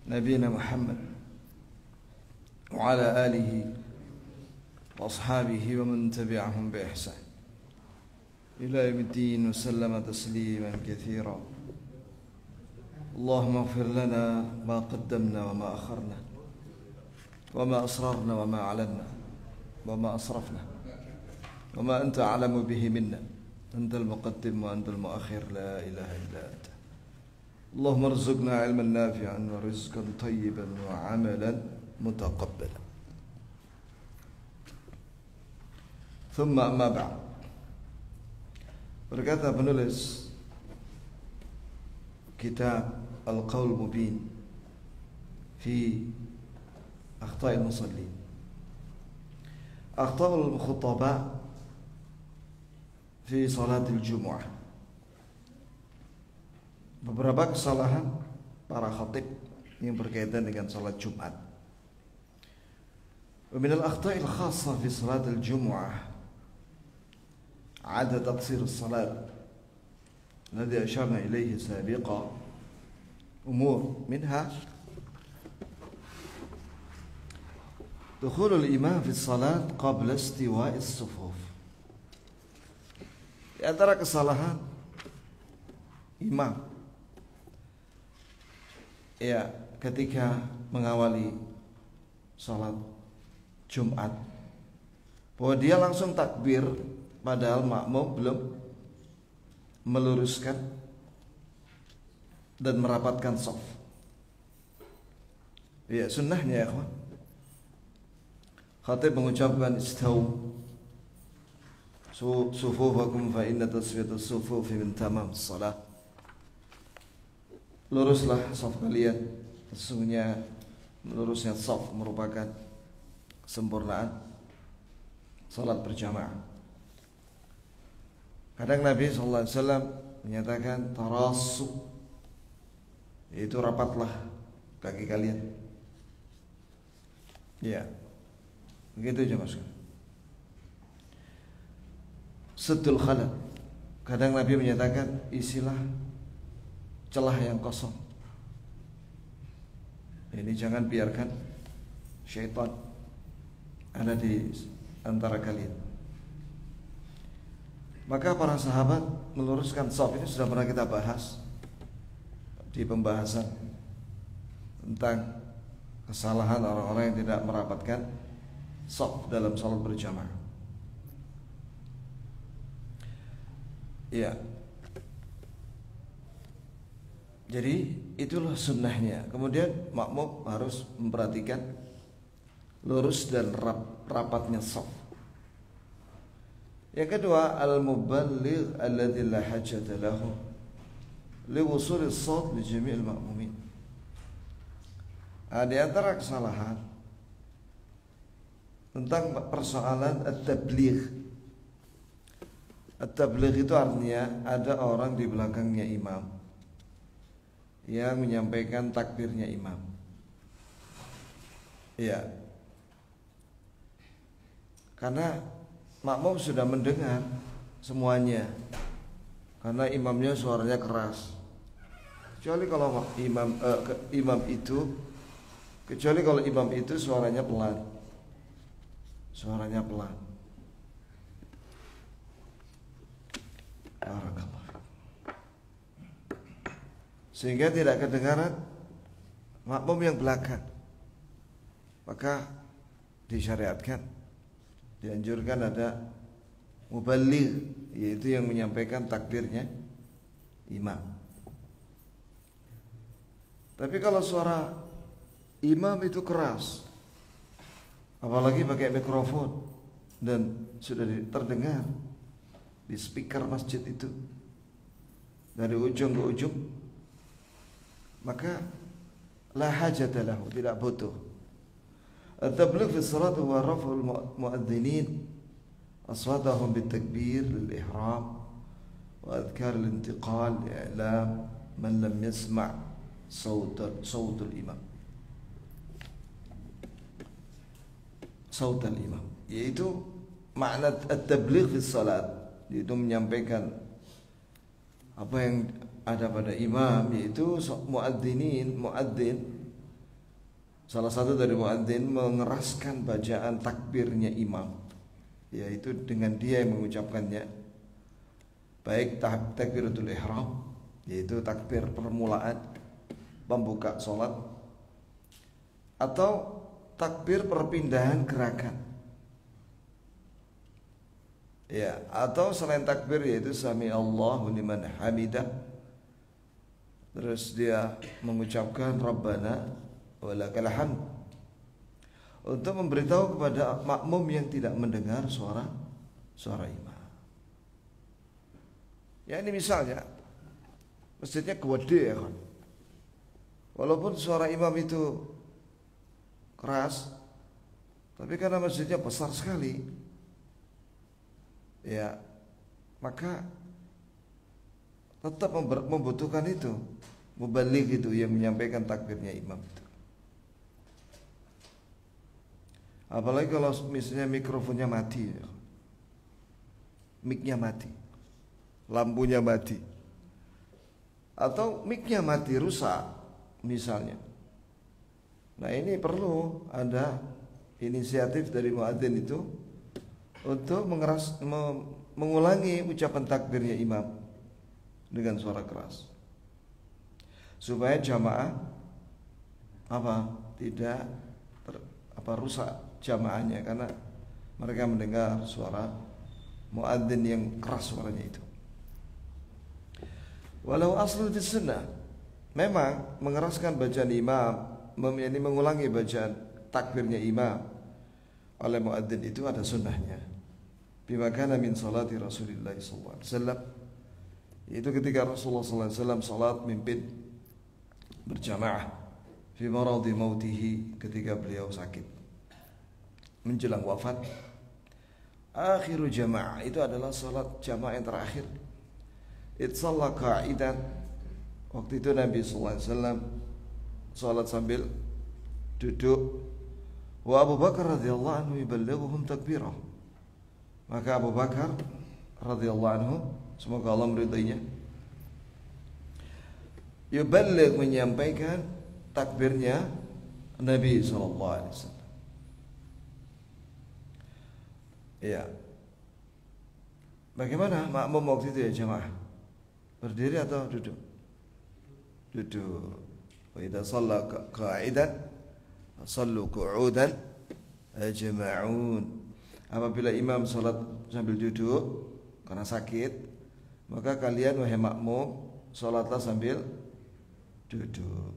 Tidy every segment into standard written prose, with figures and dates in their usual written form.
نبينا محمد وعلى آله وأصحابه ومن تبعهم بإحسان إلى يوم الدين وسلم تسليما كثيرا. اللهم اغفر لنا ما قدمنا وما أخرنا وما أسررنا وما أعلنا وما أسرفنا وما أنت أعلم به منا، أنت المقدم وأنت المؤخر، لا إله إلا أنت. اللهم ارزقنا علما نافعا ورزقا طيبا وعملا متقبلا. ثم أما بعد. Berkata penulis kitab Al-Qaul Mubin fi Akhta'il Musallin, Akhta'ul Khutaba fi Salatil Jumu'ah, beberapa kesalahan para khatib yang berkaitan dengan salat Jumat. Wa min al-akhta'il khassa fi Salatil Jumu'ah ada taqsir as-salat alladhi asharna ilayhi sabiqa, umur minha dukhul al-imam fi as-salat qabla istiwa'i as-sufuf. Di antara kesalahan imam ya ketika mengawali salat Jumat, bahwa dia langsung takbir padahal makmum belum meluruskan dan merapatkan shaf. Ya, sunnahnya ya kawan, khatib mengucapkan istawu sufufakum fa inna tasfiyatus sufufi min tamam salat. Luruslah shaf kalian, sesungguhnya lurusnya shaf merupakan kesempurnaan salat berjamaah. Kadang Nabi SAW menyatakan tarasu, yaitu rapatlah kaki kalian. Ya, begitu aja mas. Suddul khalal, kadang Nabi menyatakan isilah celah yang kosong. Ini jangan biarkan syaitan ada di antara kalian. Maka para sahabat meluruskan shaf. Ini sudah pernah kita bahas di pembahasan tentang kesalahan orang-orang yang tidak merapatkan shaf dalam salat berjamaah. Ya. Jadi itulah sunnahnya. Kemudian makmum harus memperhatikan lurus dan rapatnya shaf. Yang kedua, al-muballigh alladhi la hajata lahu liwusul as-sawt li jami' al-ma'mumin. Di antara kesalahan tentang persoalan at-tabligh. At-tabligh itu artinya ada orang di belakangnya imam yang menyampaikan takbirnya imam. Ya. Karena makmum sudah mendengar semuanya, karena imamnya suaranya keras. Kecuali kalau imam itu suaranya pelan. Suaranya pelan. Sehingga tidak kedengaran makmum yang belakang. Maka disyariatkan, dianjurkan ada muballigh, yaitu yang menyampaikan takbirnya imam. Tapi kalau suara imam itu keras, apalagi pakai mikrofon dan sudah terdengar di speaker masjid itu dari ujung ke ujung, maka la hajata lahu, tidak butuh. At-tabligh fi salat huwa raf'ul mu'adhdhinin aswatahum bitakbir lil-ihram wa adhkar al-intiqal li'lam man lam yasma' sautul imam. Sautul imam, yaitu makna at-tabligh fi salat, yaitu menyampaikan apa yang ada pada imam, yaitu muadzin salah satu dari muadzin mengeraskan bacaan takbirnya imam, yaitu dengan dia yang mengucapkannya, baik takbiratul ihram, yaitu takbir permulaan pembuka sholat, atau takbir perpindahan gerakan, ya, atau selain takbir yaitu sami Allahu liman hamidah, terus dia mengucapkan Rabbana walakal hamd, untuk memberitahu kepada makmum yang tidak mendengar suara imam. Ya, ini misalnya masjidnya gede ya kan, walaupun suara imam itu keras, tapi karena masjidnya besar sekali, ya, maka tetap membutuhkan itu mubaligh itu yang menyampaikan takbirnya imam itu. Apalagi kalau misalnya mikrofonnya mati, mic-nya mati, lampunya mati, atau mic-nya mati rusak misalnya. Nah, ini perlu ada inisiatif dari muadzin itu untuk mengulangi ucapan takbirnya imam dengan suara keras, supaya jamaah tidak rusak jamaahnya karena mereka mendengar suara muadzin yang keras suaranya itu. Walau aslu di sunnah, memang mengeraskan bacaan imam, ini mengulangi bacaan takbirnya imam oleh muadzin itu ada sunnahnya. Bima kana min salati Rasulillah sallallahu alaihi wasallam, itu ketika Rasulullah sallallahu alaihi wasallam salat mimpin berjamaah fi maradi mautihi, ketika beliau sakit menjelang wafat. Akhiru jamaah itu adalah salat jamaah yang terakhir. Itsalla qa'idan, waktu itu Nabi sallallahu alaihi wasallam salat sambil duduk. Wa Abu Bakar radhiyallahu anhu yuballighuhum takbirah, maka Abu Bakar radhiyallahu anhu, semoga Allah meridainya, yuballigh, menyampaikan takbirnya Nabi sallallahu alaihi wasallam. Ya, bagaimana makmum waktu itu ya jemaah? Berdiri atau duduk? Duduk. Wa idza shalla qa'idan sallu qu'udan ajma'un. Apabila imam salat sambil duduk karena sakit, maka kalian wahai makmum salatlah sambil duduk.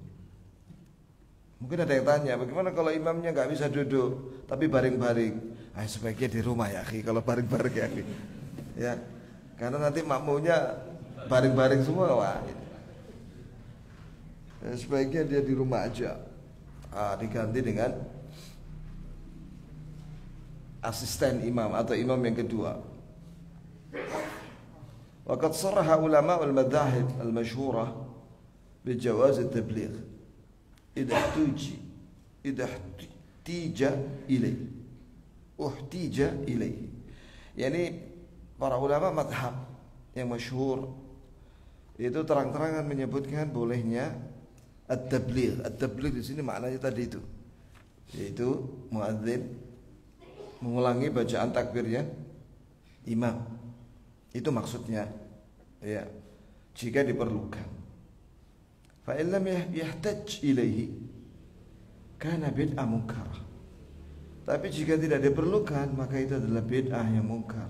Mungkin ada yang tanya, bagaimana kalau imamnya nggak bisa duduk tapi baring-baring? Sebaiknya di rumah ya, kalau baring-baring ya, ya, karena nanti makmumnya baring-baring semua, wah. Sebaiknya dia di rumah aja, diganti dengan asisten imam atau imam yang kedua. Waqad saraha ulama al-madzahib al-masyhurah bijawaz at-tabligh idza ihtija ilaih. Yani para ulama madhab yang masyhur itu terang-terangan menyebutkan bolehnya at-tabligh. At-tabligh di sini maknanya tadi itu, yaitu muadzin mengulangi bacaan takbirnya imam. Itu maksudnya, ya, jika diperlukan. Fa illam yahtaj ilaihi kana bid'ah munkarah. Tapi jika tidak diperlukan, maka itu adalah bid'ah yang mungkar.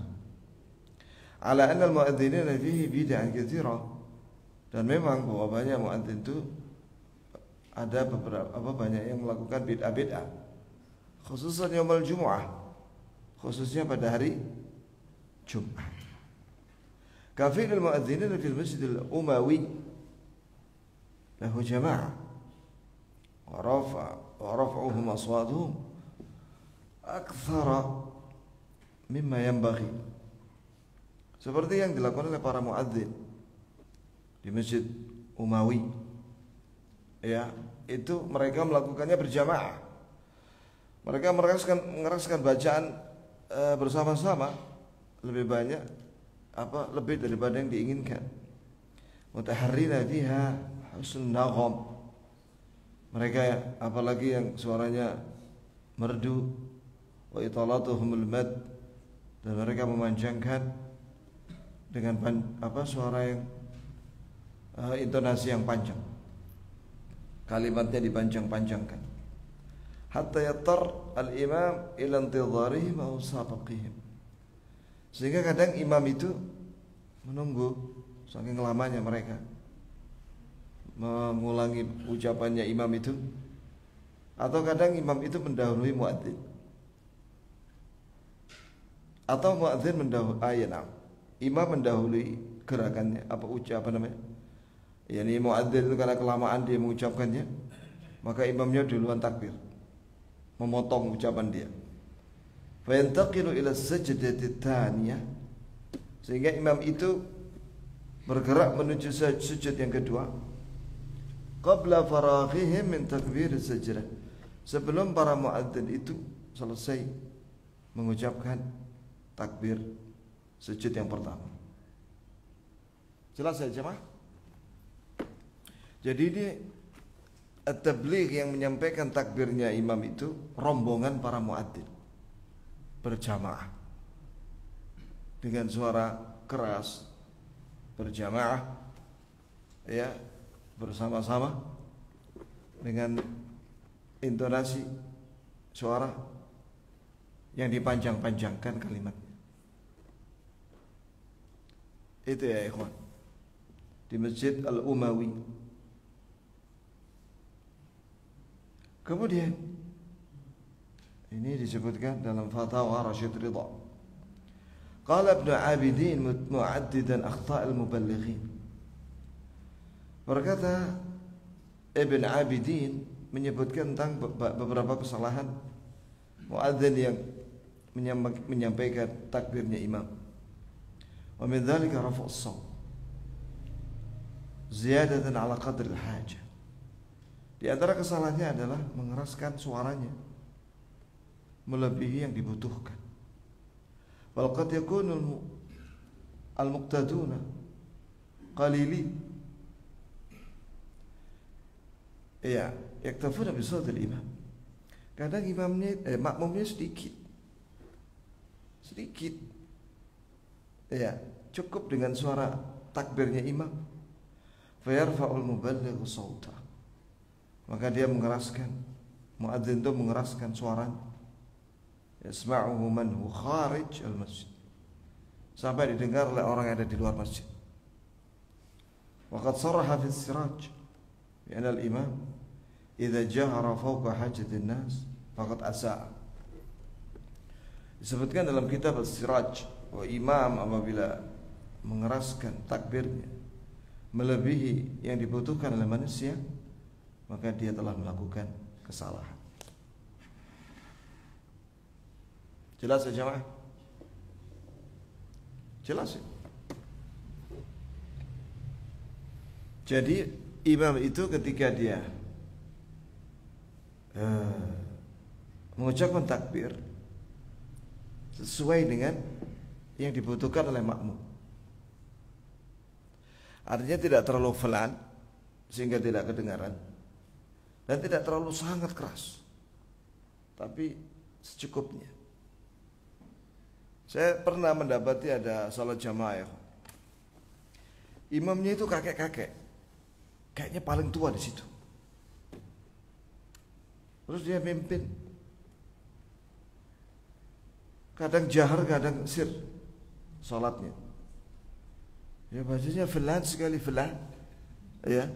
Ala anna al-mu'adhdhinina fihi bid'ah katsirah. Dan memang bahwa banyak muadzin itu ada banyak yang melakukan bid'ah, khususnya yaumul Jumu'ah, khususnya pada hari Jumat. Kafirul mu'adhdhinina fil Masjidil Umawi lahu jama'ah wa rafa'uhum aswatuhum akthara mimma yanbaghi, seperti yang dilakukan oleh para muadzin di Masjid Umawi. Ya, itu mereka melakukannya berjamaah. Mereka mengeraskan bacaan bersama-sama lebih banyak, lebih daripada yang diinginkan. Mutaharrina fiha husnul nagham, Mereka apalagi yang suaranya merdu, wa italatuhumul mad, dan mereka memanjangkan dengan suara yang intonasi yang panjang. Kalimatnya dipanjang-panjangkan. Hatta yattar al-imam ila intidharihim aw sabaqihim. Sehingga kadang imam itu menunggu, saking lamanya mereka mengulangi ucapannya imam itu, atau kadang imam itu mendahului muadzin, atau muadzin imam mendahului gerakannya, Yani muadzin itu karena kelamaan dia mengucapkannya, maka imamnya duluan takbir, memotong ucapan dia. Fa yantaqilu ila sajdati tsaniyah, sehingga imam itu bergerak menuju sujud yang kedua. Qabla faraghihim min takbir sajdah, sebelum para muadzin itu selesai mengucapkan takbir sujud yang pertama. Jelas ya jemaah? Jadi ini at-tabligh yang menyampaikan takbirnya imam itu rombongan para muadzin berjamaah dengan suara keras, berjamaah ya, bersama-sama dengan intonasi suara yang dipanjang-panjangkan kalimatnya. Itu ya ikhwan, di Masjid Al-Umawi. Kemudian ini disebutkan dalam Fatwa Rashid Ridha. Qala Ibnu Abidin mu'addidan akhta' al-muballighin. Berkata Ibn Abidin menyebutkan tentang beberapa kesalahan muadzin yang menyampaikan takbirnya imam. Wa min dzalika raf'u as-shaut ziyadatan 'ala qadri al-hajah. Di antara kesalahannya adalah mengeraskan suaranya melebihi yang dibutuhkan. Wal qad yakunu al-muqtaduna qalili, ya, yaktafuna bi shautil imam. Kadang makmumnya sedikit, ya, cukup dengan suara takbirnya imam. Fayarfa'ul muballighu shautah, maka dia mengeraskan, muadzin itu mengeraskan suaranya. Yasma'uhu man hu kharij al-masjid, sampai didengar oleh orang yang ada di luar masjid. Wa qad saraha fi as-siraj bi anna al-imam idza jahara fawqa hajati an-nas faqad asa'a. Disebutkan dalam kitab as-siraj bahwa imam apabila mengeraskan takbirnya melebihi yang dibutuhkan oleh manusia, maka dia telah melakukan kesalahan. Jelas ya jemaah? Jelas ya? Jadi imam itu ketika dia mengucapkan takbir sesuai dengan yang dibutuhkan oleh makmum, artinya tidak terlalu pelan sehingga tidak kedengaran, dan tidak terlalu sangat keras, tapi secukupnya. Saya pernah mendapati ada salat jamaah, imamnya itu kakek-kakek, kayaknya paling tua di situ. Terus dia mimpin, kadang jahar, kadang sir salatnya. Ya bacanya felan sekali, felan, ya.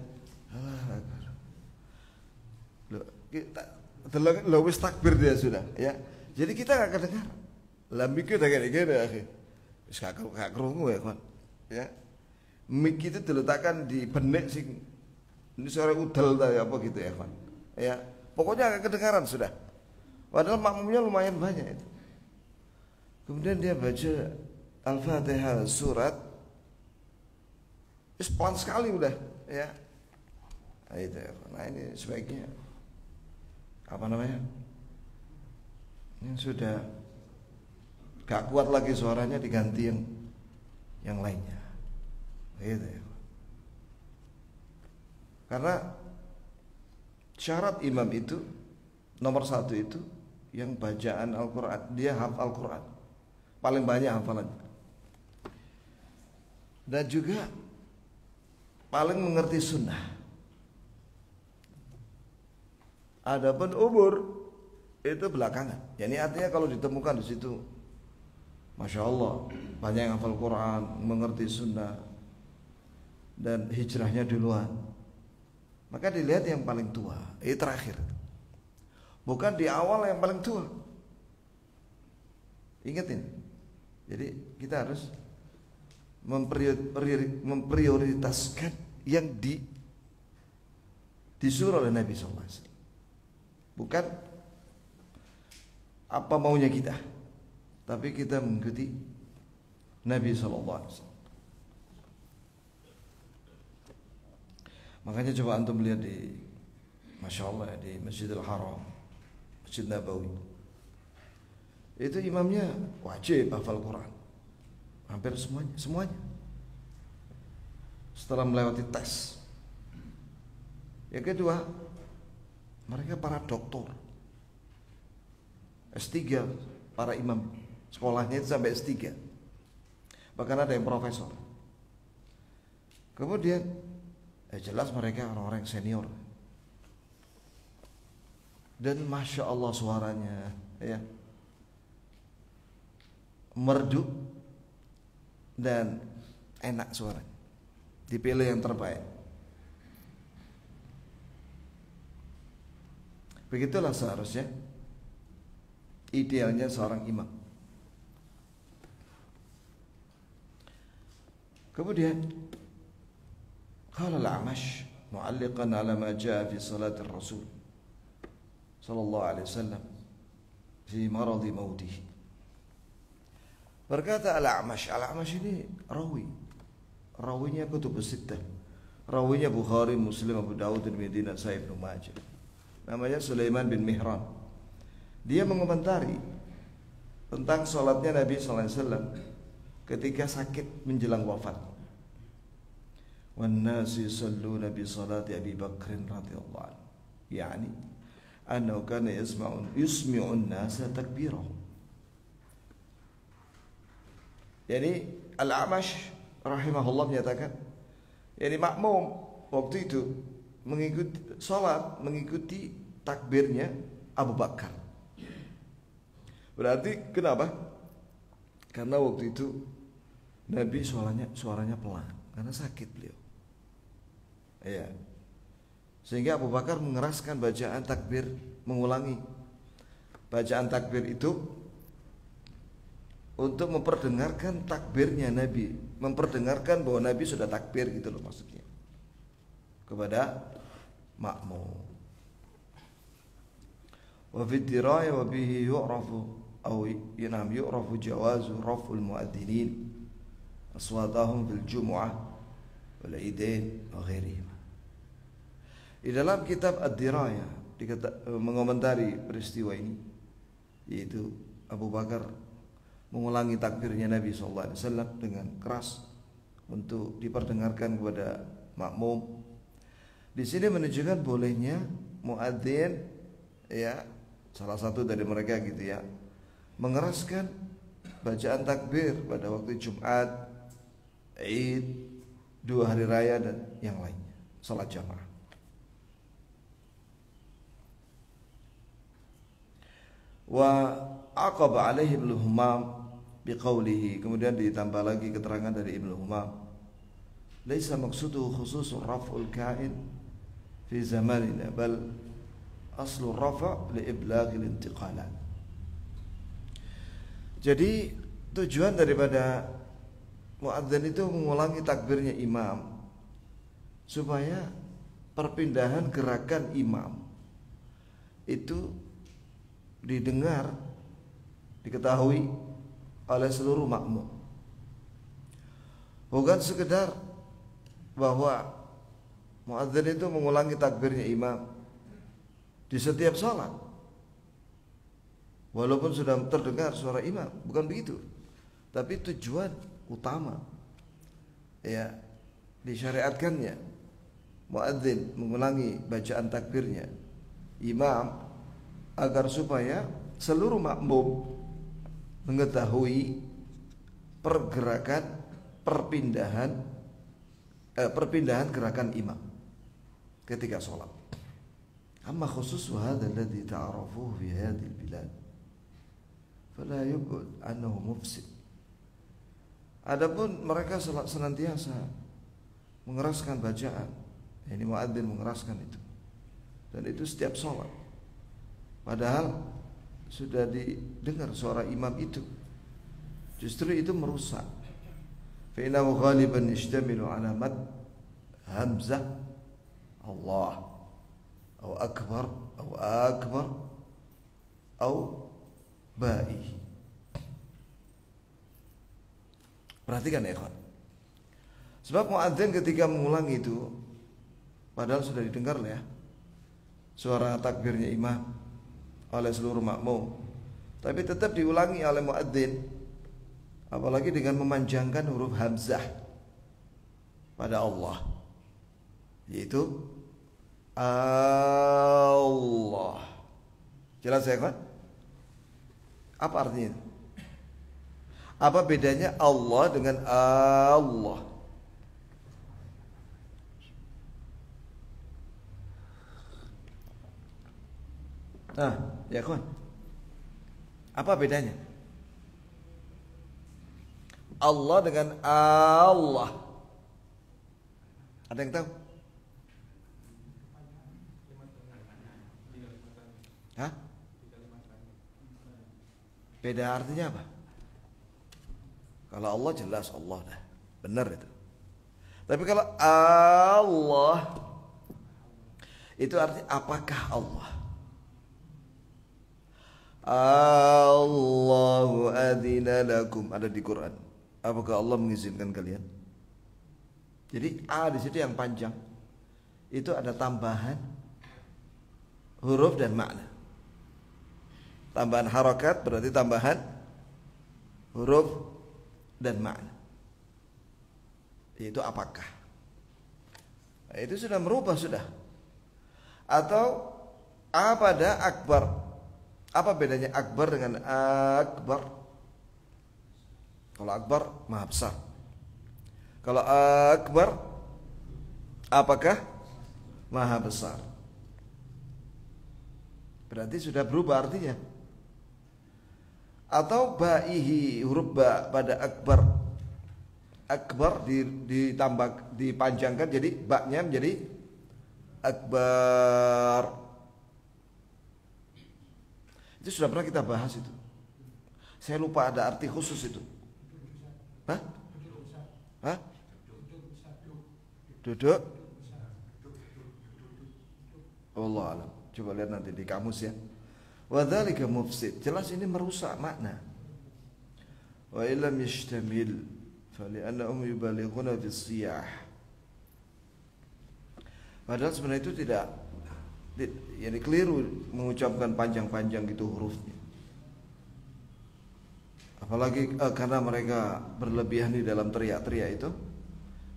Lo wis takbir dia sudah, ya. Jadi kita nggak kedengar. Lah mikir dah gini-gini akhi. Wis gak krungu ya, kawan. Ya. Mik itu diletakkan di benek sing ini suara udel ta apa gitu ya, kawan. Ya, pokoknya agak kedengaran sudah. Padahal makmumnya lumayan banyak itu. Kemudian dia baca Al-Fatihah surat, pelan sekali udah, ya. Nah, itu ya. Nah ini sebaiknya yang sudah gak kuat lagi suaranya diganti yang lainnya, gitu ya. Karena syarat imam itu nomor satu itu yang bacaan Al-Quran, dia hafal Al-Quran, paling banyak hafalannya, dan juga paling mengerti sunnah. Adapun umur itu belakangan. Yani artinya kalau ditemukan di situ, masya Allah, banyak yang hafal Quran, mengerti sunnah, dan hijrahnya duluan, maka dilihat yang paling tua, itu terakhir, bukan di awal yang paling tua. Ingatin. Jadi kita harus memprioritaskan yang disuruh oleh Nabi SAW, bukan apa maunya kita, tapi kita mengikuti Nabi SAW. Makanya coba antum lihat di, masya Allah, di Masjidil Haram, Masjid Nabawi, itu imamnya wajib hafal Quran, hampir semuanya. Setelah melewati tes. Yang kedua, mereka para doktor, S3, para imam sekolahnya itu sampai S3, bahkan ada yang profesor. Kemudian jelas mereka orang-orang senior, dan masya Allah suaranya ya merdu dan enak suaranya, dipilih yang terbaik. Begitulah seharusnya idealnya seorang imam. Kemudian qala al-A'mash mu'alliqan 'ala ma jaa'a fi salati ar-rasul sallallahu alaihi wasallam fi maradi mautih. Berkata al-A'mash, al-A'mash ini rawinya kutubus sittah, rawinya Bukhari, Muslim, Abu Dawud, Tirmidzi, Nasai, Ibnu Majah. Namanya Sulaiman bin Mihran. Dia mengomentari tentang salatnya Nabi sallallahu alaihi wasallam ketika sakit menjelang wafat. Wan nasi yusalluna bi salati Abi Bakr radhiyallahu anhu, yani annahu kana yusmi'un nasa takbirahu. Jadi Al-A'mash rahimahullah menyatakan, yani makmum waktu itu mengikuti takbirnya Abu Bakar. Berarti kenapa? Karena waktu itu Nabi suaranya pelan karena sakit beliau. Iya. Sehingga Abu Bakar mengeraskan bacaan takbir, mengulangi bacaan takbir itu untuk memperdengarkan takbirnya Nabi, memperdengarkan bahwa Nabi sudah takbir gitu loh maksudnya, kepada makmum. Wa fi diraya wa bihi yu'rafu aw yu'rafu jawazu raf'ul mu'adzinin aswatahum fil jumu'ah wal idain wa ghairihim. Di dalam kitab Ad-Dirayah mengomentari peristiwa ini, yaitu Abu Bakar mengulangi takbirnya Nabi SAW dengan keras untuk diperdengarkan kepada makmum. Di sini menunjukkan bolehnya muadzin, ya, salah satu dari mereka gitu ya, mengeraskan bacaan takbir pada waktu Jumat, Id, 2 hari raya dan yang lainnya, salat jamaah. Wa aqaba alaihi Ibnu Humam biqaulihi, kemudian ditambah lagi keterangan dari Ibnu Humam, laisa maqsuduhu khususun raf'ul ka'in fi zamanina bal aslu rafa' li iblaghil intiqalat. Jadi tujuan daripada muadzin itu mengulangi takbirnya imam supaya perpindahan gerakan imam itu didengar, diketahui oleh seluruh makmum. Bukan sekedar bahwa muadzin itu mengulangi takbirnya imam di setiap salat walaupun sudah terdengar suara imam, bukan begitu. Tapi tujuan utama, ya, disyariatkannya muadzin mengulangi bacaan takbirnya imam agar supaya seluruh makmum mengetahui perpindahan gerakan imam ketika sholat. Amma khusus hadha alladhi ta'arafuhu fi hadhihi al-bilad fala yub'ad annahu mufsid. Adapun mereka senantiasa mengeraskan bacaan, ini muadzin mengeraskan itu, dan itu setiap sholat, padahal sudah didengar suara imam itu, justru itu merusak. Fa innahu ghaliban yashtamilu ala mad hamzah Allah atau akbar atau ba'i. Perhatikan ya kawan. Sebab muadzin ketika mengulangi itu, padahal sudah didengar ya suara takbirnya imam oleh seluruh makmum, tapi tetap diulangi oleh muadzin, apalagi dengan memanjangkan huruf hamzah pada Allah, yaitu Allah. Jelas ya kawan? Apa artinya? Apa bedanya Allah dengan Allah? Nah, ya kawan, apa bedanya Allah dengan Allah? Ada yang tahu? Hah? Beda artinya apa? Kalau Allah jelas Allah dah, benar itu. Tapi kalau Allah itu artinya apakah Allah? Allahu adzina lakum, ada di Quran. Apakah Allah mengizinkan kalian? Jadi A di situ yang panjang itu ada tambahan huruf dan makna. Tambahan harakat berarti tambahan huruf dan makna. Yaitu apakah? Nah, itu sudah merubah sudah. Atau A pada akbar. Apa bedanya akbar dengan akbar? Kalau akbar maha besar. Kalau akbar apakah? Maha besar. Berarti sudah berubah artinya. Atau ba'ihi, huruf ba pada akbar. Akbar ditambah, dipanjangkan jadi ba-nya menjadi akbar. Itu sudah pernah kita bahas itu. Saya lupa ada arti khusus itu. Hah? Hah? Duduk. Allah alam. Coba lihat nanti di kamus ya. Wa dzalika mufsid. Jelas ini merusak makna. Wa illam yashtamil fali'annahum yubalighuna fi siyah. Padahal sebenarnya itu tidak, yani keliru mengucapkan panjang-panjang gitu hurufnya. Apalagi karena mereka berlebihan di dalam teriak-teriak itu,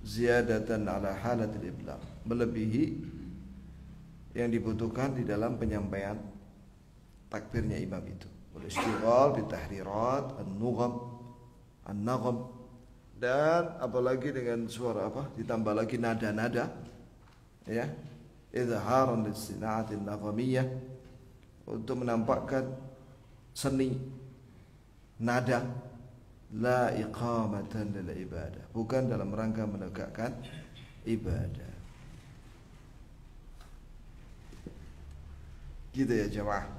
ziyadatan ala halatil iblagh, melebihi yang dibutuhkan di dalam penyampaian takbirnya imam itu. Wal istighal bi tahrirat an-nagham, dan apalagi dengan suara apa? Ditambah lagi nada-nada, ya. Izharan lis-sina'atin naghamiyah, untuk menampakkan seni nada, la iqamatan lil ibadah, bukan dalam rangka menegakkan ibadah. Gitu ya jemaah.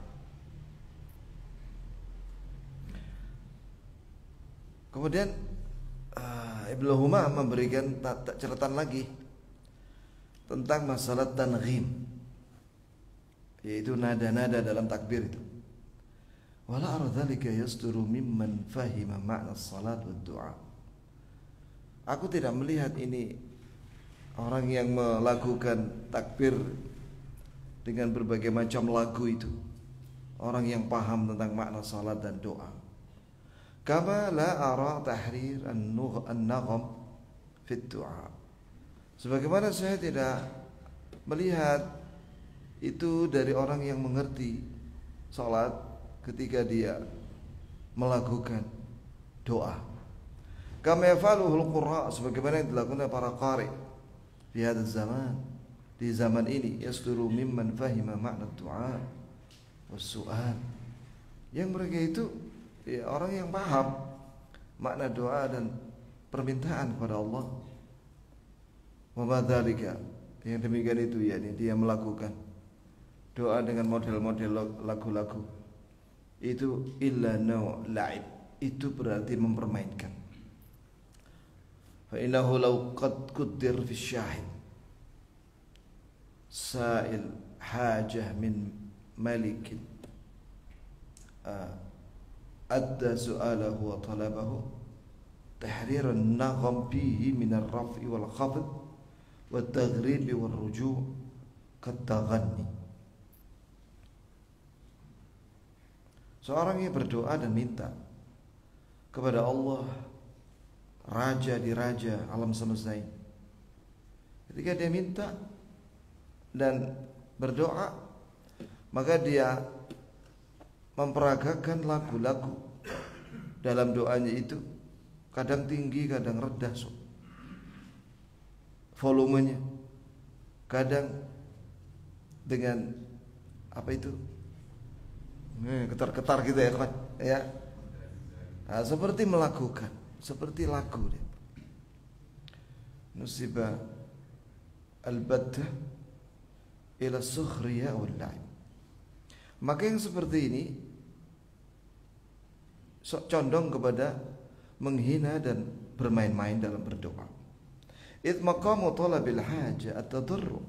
Kemudian Ibnu Humam memberikan catatan lagi tentang masalah tanghim, yaitu nada-nada dalam takbir itu. Wala ara dzalika yasduru mimman fahima makna salat wa du'a. Aku tidak melihat ini orang yang melakukan takbir dengan berbagai macam lagu itu, orang yang paham tentang makna salat dan doa. Kama la ara tahrir an-nagham fi du'a. Sebagaimana saya tidak melihat itu dari orang yang mengerti salat ketika dia melakukan doa. Kama yafaluhul qurra, sebagaimana yang dilakukan oleh para qari di hadzal zaman, di zaman ini, yasduru mimman fahima makna doa was su'al. Yang mereka itu ya, orang yang paham makna doa dan permintaan kepada Allah. Wa madzalika, yang demikian itu yakni dia melakukan doa dengan model-model lagu-lagu itu illa naw la'ib, itu berarti mempermainkan. Fa innahu law qad quddir fi syahid sa'il hajah min malikin adda su'alahu wa talabahu tahriran nagham bihi min ar-raf'i wal khafd wa at-taghribi wal ruju' kat-taghanni. Seorang yang berdoa dan minta kepada Allah, raja di raja alam semesta ini, ketika dia minta dan berdoa, maka dia memperagakan lagu-lagu dalam doanya itu, kadang tinggi, kadang rendah volumenya, kadang dengan apa itu, ketar-ketar gitu ya kawan, ya. Nah, seperti melakukan, seperti lagu dia. Nusiba al-badda ila sukhriya wal la'ib. Maka yang seperti ini condong kepada menghina dan bermain-main dalam berdoa. Id maqamu talabil haja at-tadarru.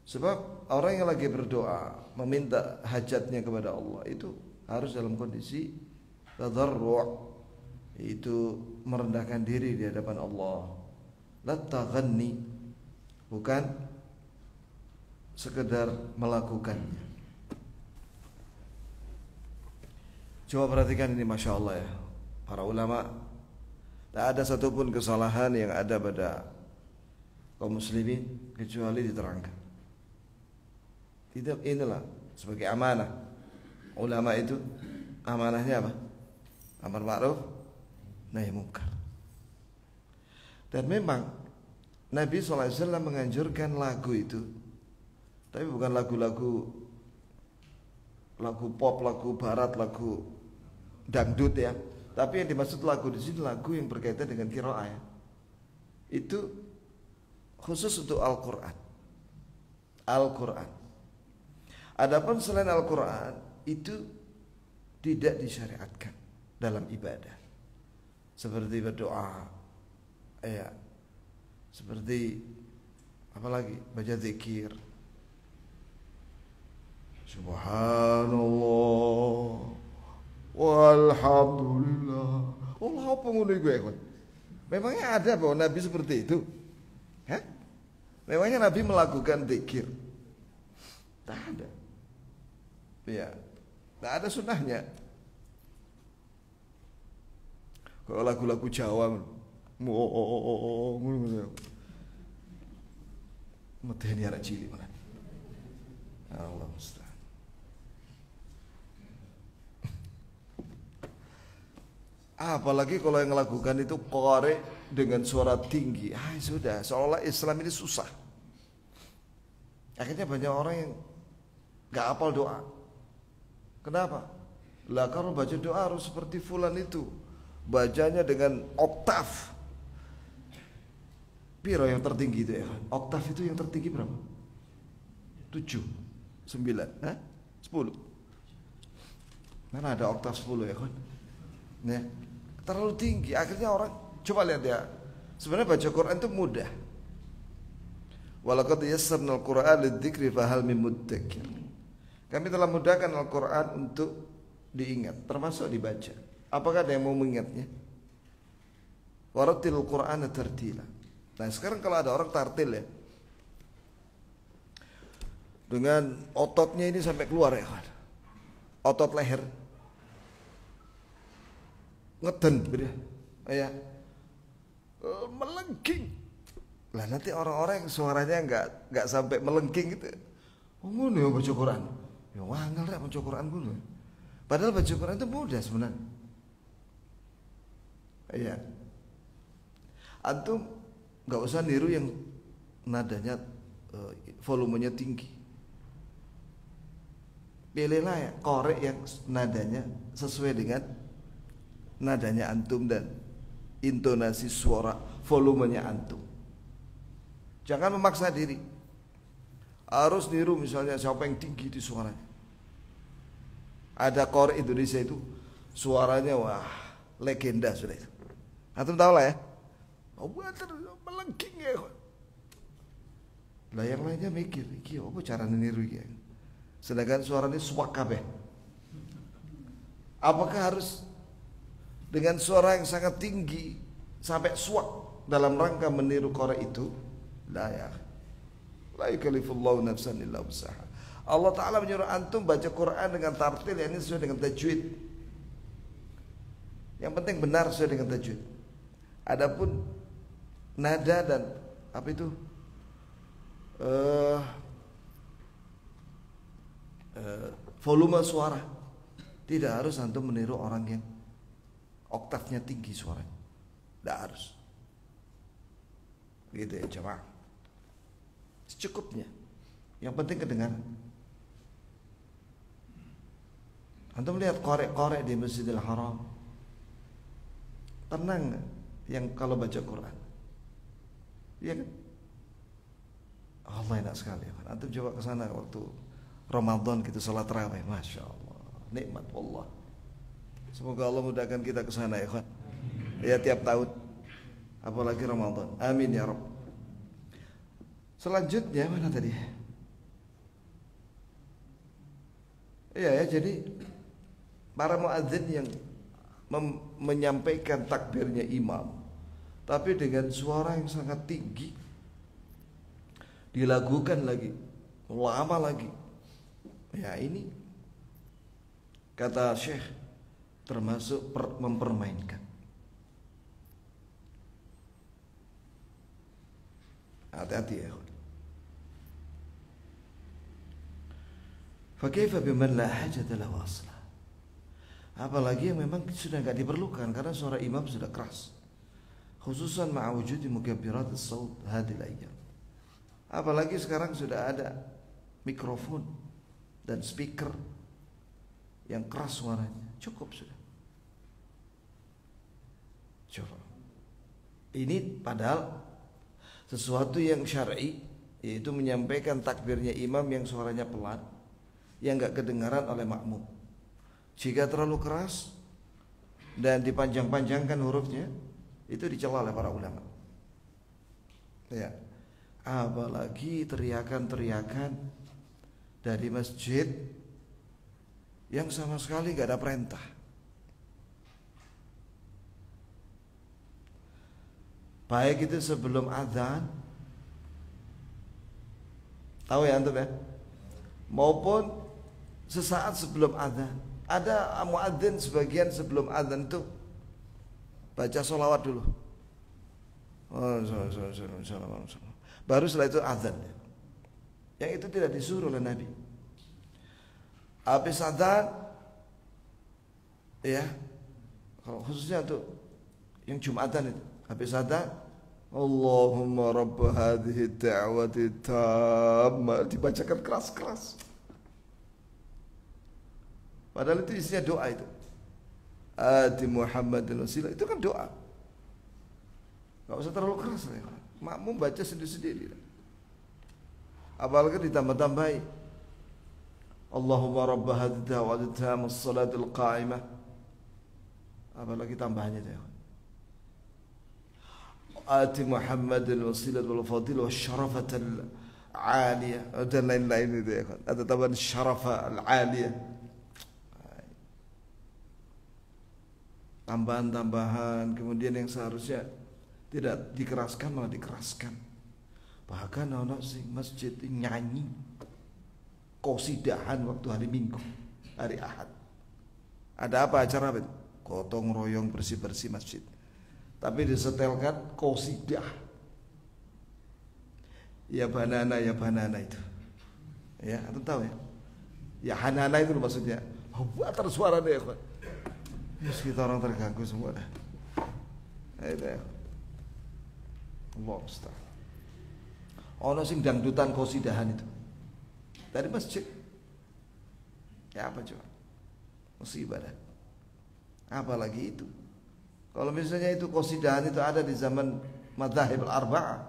Sebab orang yang lagi berdoa meminta hajatnya kepada Allah itu harus dalam kondisi tadarru', itu merendahkan diri di hadapan Allah. La taghanni, bukan sekedar melakukannya. Coba perhatikan ini, Masya Allah ya, para ulama, tak ada satupun kesalahan yang ada pada kaum muslimin kecuali diterangkan. Tidak, inilah sebagai amanah. Ulama itu amanahnya apa? Amar ma'ruf nahi munkar. Dan memang Nabi SAW menganjurkan lagu itu, tapi bukan lagu-lagu pop, lagu barat, lagu dangdut ya. Tapi yang dimaksud lagu di sini lagu yang berkaitan dengan qiraah ya. Itu khusus untuk Al-Qur'an. Al-Qur'an. Adapun selain Al-Qur'an itu tidak disyariatkan dalam ibadah. Seperti berdoa, ya, seperti apalagi baca zikir, Subhanallah walhamdulillah. Allah apa ngono iku ya, kon? Memangnya ada bahwa Nabi seperti itu? Hah? Memangnya Nabi melakukan zikir? Tak ada. Ya, tak ada sunnahnya. Kalau lagu-lagu Jawa, medeni arek cilik malah. Allah musta'an. Apalagi kalau yang melakukan itu qari dengan suara tinggi, sudah seolah Islam ini susah. Akhirnya banyak orang yang gak hafal doa. Kenapa? Lah kalau baca doa harus seperti fulan itu, bacanya dengan oktav. Piro yang tertinggi itu ya? Oktav itu yang tertinggi berapa? 7, 9, 10. Mana ada oktav 10 ya kan? Nah, terlalu tinggi. Akhirnya orang, coba lihat ya, sebenarnya baca Quran itu mudah. Walaqad yassarnal Qur'ana lidzikri fahal min muddakir. Kami telah mudahkan Al-Quran untuk diingat, termasuk dibaca. Apakah ada yang mau mengingatnya? Warattilil Qur'ana tartila. Nah sekarang kalau ada orang tartil ya, dengan ototnya ini sampai keluar ya, otot leher ngeden, ya, melengking. Lah nanti orang-orang yang suaranya nggak sampai melengking itu Oh ngono ya baca Quran. Ya wangel rek baca Quran ngono. Padahal baca Quran itu mudah sebenarnya. Iya. Antum nggak usah niru yang nadanya volumenya tinggi. Pilihlah ya korek yang nadanya sesuai dengan nadanya antum dan intonasi suara volumenya antum. Jangan memaksa diri. Harus niru misalnya siapa yang tinggi di suaranya. Ada korek Indonesia itu suaranya wah legenda sudah itu. Antum tahu lah ya. Oh melengking ya. Lah yang lainnya mikir, iki apa cara niru ya? Sedangkan suaranya suwak kabeh. Apakah harus dengan suara yang sangat tinggi sampai suwak dalam rangka meniru korek itu? La ya. La yukallifullahu nafsan illa wus'aha. Allah Ta'ala menyuruh antum baca Quran dengan tartil, yang ini sesuai dengan tajwid. Yang penting benar sesuai dengan tajwid. Adapun nada dan apa itu volume suara, tidak harus antum meniru orang yang oktavnya tinggi suaranya. Tidak harus. Gitu ya jemaah. Secukupnya. Yang penting kedengaran. Antum lihat korek-korek di Masjidil Haram. Tenang gak yang kalau baca Quran? Iya kan? Allah enak sekali. Antum coba ke sana waktu Ramadan kita salat tarawih, masya Allah, nikmat wallah. Semoga Allah mudahkan kita ke sana ya kan. Ya tiap tahun, apalagi Ramadan. Amin ya Rabb. Selanjutnya mana tadi? Iya ya, jadi para muadzin yang menyampaikan takbirnya imam, tapi dengan suara yang sangat tinggi, dilagukan lagi, lama lagi. Ya ini kata Syekh termasuk mempermainkan. Hati-hati ya. Fakaifa biman la hajata lahu asla. Apalagi yang memang sudah enggak diperlukan karena suara imam sudah keras. Khususan ma'a wujudi mukabbirat as-saut hadhil ayyam. Apalagi sekarang sudah ada mikrofon dan speaker yang keras suaranya, cukup sudah. Coba. Ini padahal sesuatu yang syar'i, yaitu menyampaikan takbirnya imam yang suaranya pelan, yang enggak kedengaran oleh makmum. Jika terlalu keras dan dipanjang-panjangkan hurufnya, itu dicela oleh para ulama. Ya. Apalagi teriakan-teriakan dari masjid yang sama sekali gak ada perintah. Baik itu sebelum azan, tahu ya antum ya, maupun sesaat sebelum azan. Ada muadzin sebagian sebelum azan itu baca sholawat dulu. Baru setelah itu azan. Yang itu tidak disuruh oleh Nabi. Habis azan, ya, kalau khususnya untuk yang Jumatan itu, habis azan, Allahumma rabb hadhihi da'wati tammah, dibacakan keras-keras. Padahal itu isinya doa itu. Ati Muhammadil wasilah, itu kan doa. Gak usah terlalu keras ya. Makmum baca sendiri-sendiri. Apalagi ditambah-tambahi. Allahumma rabb hadhihi da'wati tammah as-salatul qa'imah. Apalagi tambahannya itu ya. Ati Muhammadil wasilah wal fadilah wasyarafatal 'aliyah dan lain-lain itu ya kan. Ada tambahan syarafa al-'aliyah. Tambahan-tambahan, kemudian yang seharusnya tidak dikeraskan malah dikeraskan. Bahkan orang sing masjid nyanyi qosidahan waktu hari Minggu, hari Ahad. Ada apa acara apa itu? Gotong royong bersih-bersih masjid. Tapi disetelkan qosidah. Ya banana itu. Ya, antum tahu ya? Ya hanana itu maksudnya. Water suara deh, ikhwan. Terus kita orang terganggu semua dah. Itu ya. Allah Ustaz. Ono sing dangdutan qasidahan itu. Dari masjid. Ya apa coba? Musibah dah. Apalagi itu. Kalau misalnya itu qasidahan itu ada di zaman madzhab al-arba'ah,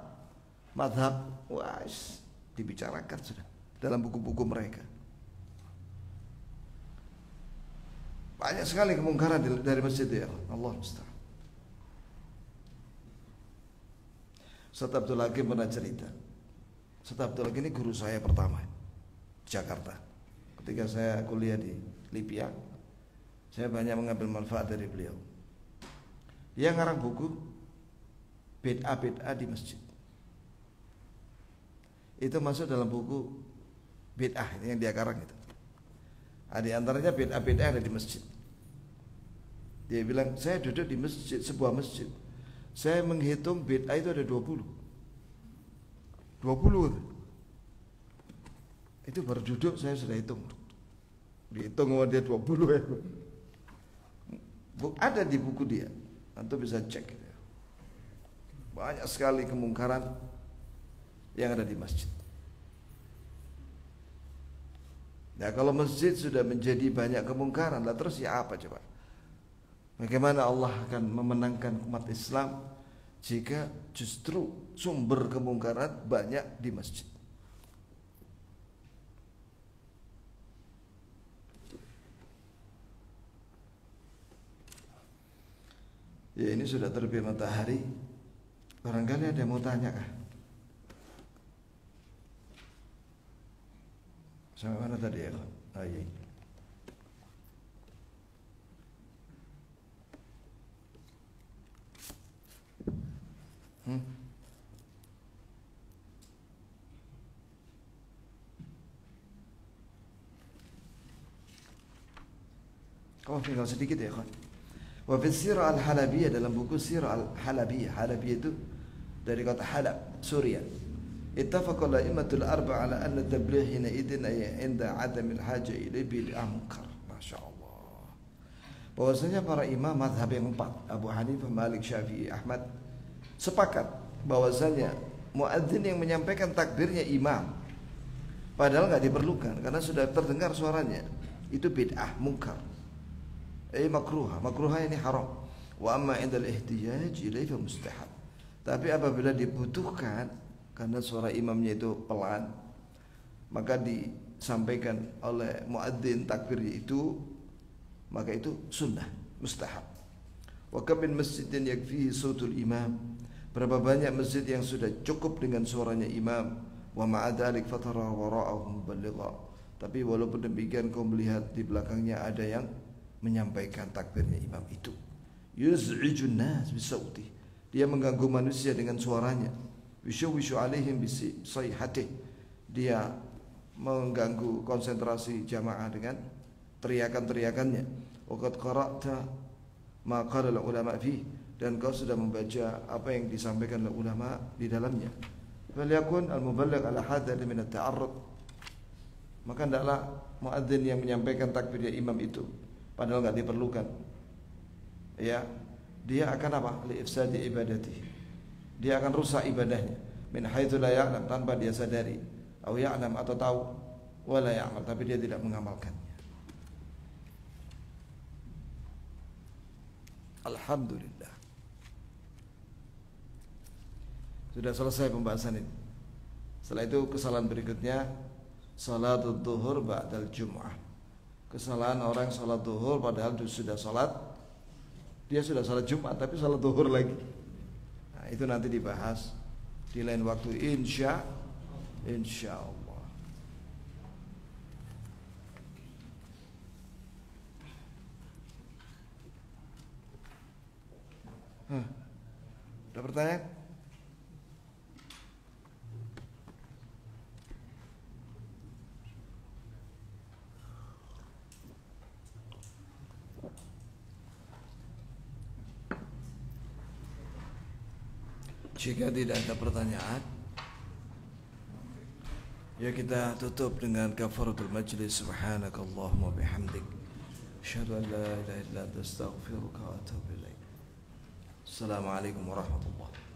mazhab wais dibicarakan sudah dalam buku-buku mereka. Banyak sekali kemungkaran dari masjid ya. Allah musta'an. Ustaz Abdul Hakim pernah cerita. Ustaz Abdul Hakim ini guru saya pertama di Jakarta. Ketika saya kuliah di Libya, saya banyak mengambil manfaat dari beliau. Dia ngarang buku bid'ah-bid'ah di masjid. Itu masuk dalam buku bid'ah yang dia karang itu. Di antaranya bid'ah-bid'ah ada di masjid. Dia bilang, saya duduk di masjid, sebuah masjid. Saya menghitung bid'ah itu ada 20. 20. Itu baru duduk saya sudah hitung. Dihitung sama dia 20 ya. Ada di buku dia. Antum bisa cek. Banyak sekali kemungkaran yang ada di masjid. Nah, kalau masjid sudah menjadi banyak kemungkaran, lah terus ya apa coba? Bagaimana Allah akan memenangkan umat Islam jika justru sumber kemungkaran banyak di masjid? Ya ini sudah terbit matahari. Barangkali ada yang mau tanya kah? Sampai mana tadi ya? Oh iya. Oh tinggal sedikit ya kan. Wa fi Sirah Al-Halabiyah, dalam buku Sirah Al-Halabiyah. Halabiyah itu dari kota Halab, Suriah. Ittafaqa al-a'immatul arba'a ala anna tabligh hina idin ay 'inda 'adam al-haja ila bil munkar. Masyaallah. Bahwasanya para imam mazhab yang empat, Abu Hanifah, Malik, Syafi'i, Ahmad, sepakat bahwasanya muadzin yang menyampaikan takbirnya imam padahal enggak diperlukan karena sudah terdengar suaranya, itu bid'ah, munkar. Makruha ini haram. Wa amma 'inda al-ihtiyaj ilaihi mustahab. Tapi apabila dibutuhkan karena suara imamnya itu pelan, maka disampaikan oleh muadzin takbirnya itu, maka itu sunnah, mustahab. Wa kam min masjidin yakfihi sautul imam. Berapa banyak masjid yang sudah cukup dengan suaranya imam. Wa ma'a dzalik fatara wara'ahu muballigha. Tapi walaupun demikian kau melihat di belakangnya ada yang menyampaikan takbirnya imam itu. Yuz'ijun nas bisauti. Dia mengganggu manusia dengan suaranya. Yushawishu alaihim bisayhatih. Dia mengganggu konsentrasi jamaah dengan teriakan-teriakannya. Waqad qara'ta ma qala ulama fi, dan kau sudah membaca apa yang disampaikan oleh ulama di dalamnya. Falyakun al-muballigh ala hadha min at-ta'arrud. Maka hendaklah muadzin yang menyampaikan takbirnya imam itu padahal enggak diperlukan. Ya, dia akan apa? Li ifsadi ibadati. Dia akan rusak ibadahnya. Min haitsu la ya'lam, tanpa dia sadari. Atau ya'lam, atau tahu, wala ya'mal, tapi dia tidak mengamalkannya. Alhamdulillah. Sudah selesai pembahasan ini. Setelah itu kesalahan berikutnya, salatul zuhur ba'dal jum'ah. Kesalahan orang salat zuhur padahal sudah salat, dia sudah salat Jumat tapi salat zuhur lagi. Nah, itu nanti dibahas di lain waktu insya Allah. Ada pertanyaan? Jika tidak ada pertanyaan, Ya, kita tutup dengan kafaratul majlis. Subhanakallahumma bihamdik, asyhadu an la ilaha illa anta astaghfiruka wa atubu ilaik. Assalamualaikum warahmatullahi wabarakatuh.